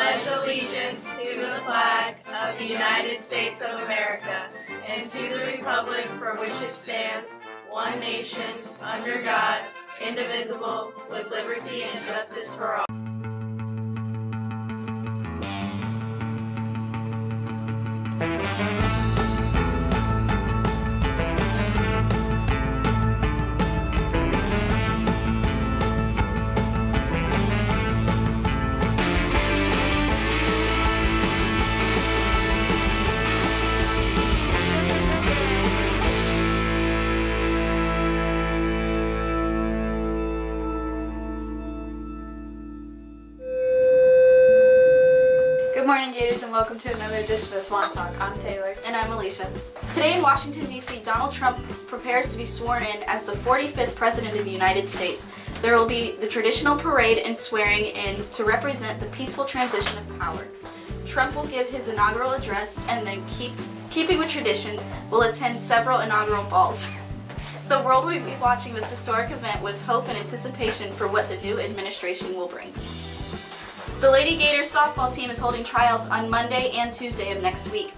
pledge allegiance to the flag of the United States of America and to the republic for which it stands, one nation, under God, indivisible, with liberty and justice for all. Good morning, Gators, and welcome to another edition of Swan Talk. I'm Taylor. And I'm Alicia. Today in Washington, D.C., Donald Trump prepares to be sworn in as the 45th President of the United States. There will be the traditional parade and swearing in to represent the peaceful transition of power. Trump will give his inaugural address and then, keeping with traditions, will attend several inaugural balls. The world will be watching this historic event with hope and anticipation for what the new administration will bring. The Lady Gators softball team is holding tryouts on Monday and Tuesday of next week.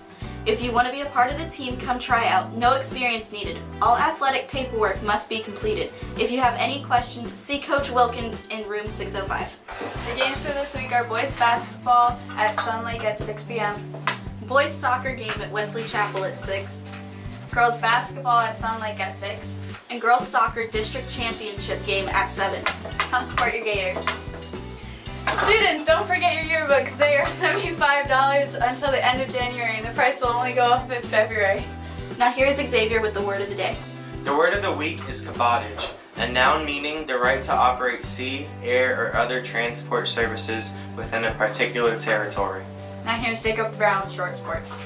If you want to be a part of the team, come try out. No experience needed. All athletic paperwork must be completed. If you have any questions, see Coach Wilkins in room 605. The games for this week are boys basketball at Sun Lake at 6 p.m., Boys soccer game at Wesley Chapel at 6, girls basketball at Sun Lake at 6, and girls soccer district championship game at 7. Come support your Gators. Students, don't forget your yearbooks. They are $75 until the end of January, and the price will only go up in February. Now here's Xavier with the word of the day. The word of the week is cabotage, a noun meaning the right to operate sea, air, or other transport services within a particular territory. Now here's Jacob Brown with Short Sports.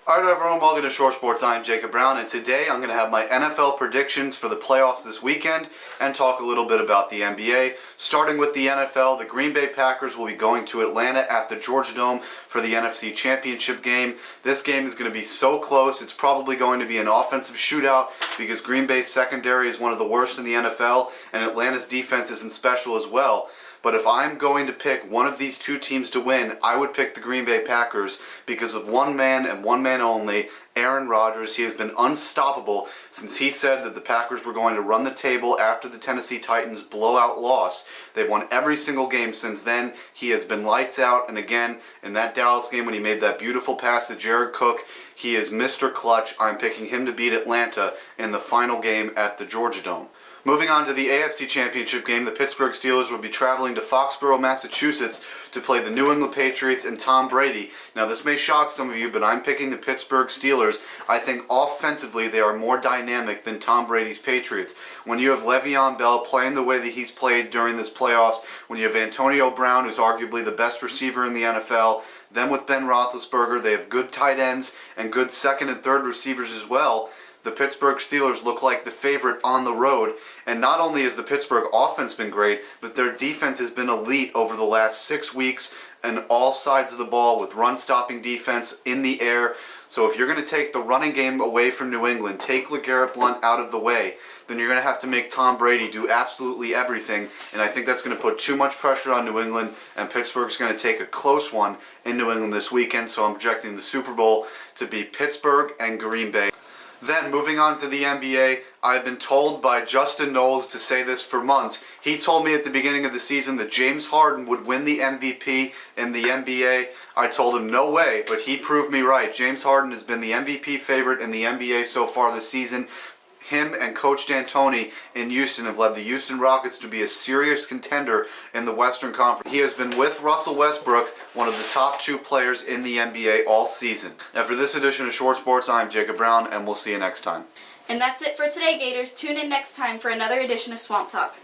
Alright everyone, welcome to Short Sports. I'm Jacob Brown, and today I'm going to have my NFL predictions for the playoffs this weekend and talk a little bit about the NBA. Starting with the NFL, the Green Bay Packers will be going to Atlanta at the Georgia Dome for the NFC Championship game. This game is going to be so close, it's probably going to be an offensive shootout because Green Bay's secondary is one of the worst in the NFL, and Atlanta's defense isn't special as well. But if I'm going to pick one of these two teams to win, I would pick the Green Bay Packers because of one man and one man only, Aaron Rodgers. He has been unstoppable since he said that the Packers were going to run the table after the Tennessee Titans blowout loss. They've won every single game since then. He has been lights out, and again, in that Dallas game when he made that beautiful pass to Jared Cook, he is Mr. Clutch. I'm picking him to beat Atlanta in the final game at the Georgia Dome. Moving on to the AFC Championship game, the Pittsburgh Steelers will be traveling to Foxborough, Massachusetts to play the New England Patriots and Tom Brady. Now this may shock some of you, but I'm picking the Pittsburgh Steelers. I think offensively they are more dynamic than Tom Brady's Patriots. When you have Le'Veon Bell playing the way that he's played during this playoffs, when you have Antonio Brown, who's arguably the best receiver in the NFL, then with Ben Roethlisberger, they have good tight ends and good second and third receivers as well. The Pittsburgh Steelers look like the favorite on the road, and not only has the Pittsburgh offense been great, but their defense has been elite over the last 6 weeks on all sides of the ball with run-stopping defense in the air. So if you're going to take the running game away from New England, take LeGarrette Blount out of the way, then you're going to have to make Tom Brady do absolutely everything, and I think that's going to put too much pressure on New England, and Pittsburgh's going to take a close one in New England this weekend, so I'm projecting the Super Bowl to be Pittsburgh and Green Bay. Then, moving on to the NBA, I've been told by Justin Knowles to say this for months. He told me at the beginning of the season that James Harden would win the MVP in the NBA. I told him no way, but he proved me right. James Harden has been the MVP favorite in the NBA so far this season. Him and Coach D'Antoni in Houston have led the Houston Rockets to be a serious contender in the Western Conference. He has been with Russell Westbrook, one of the top 2 players in the NBA all season. And for this edition of Short Sports, I'm Jacob Brown, and we'll see you next time. And that's it for today, Gators. Tune in next time for another edition of Swamp Talk.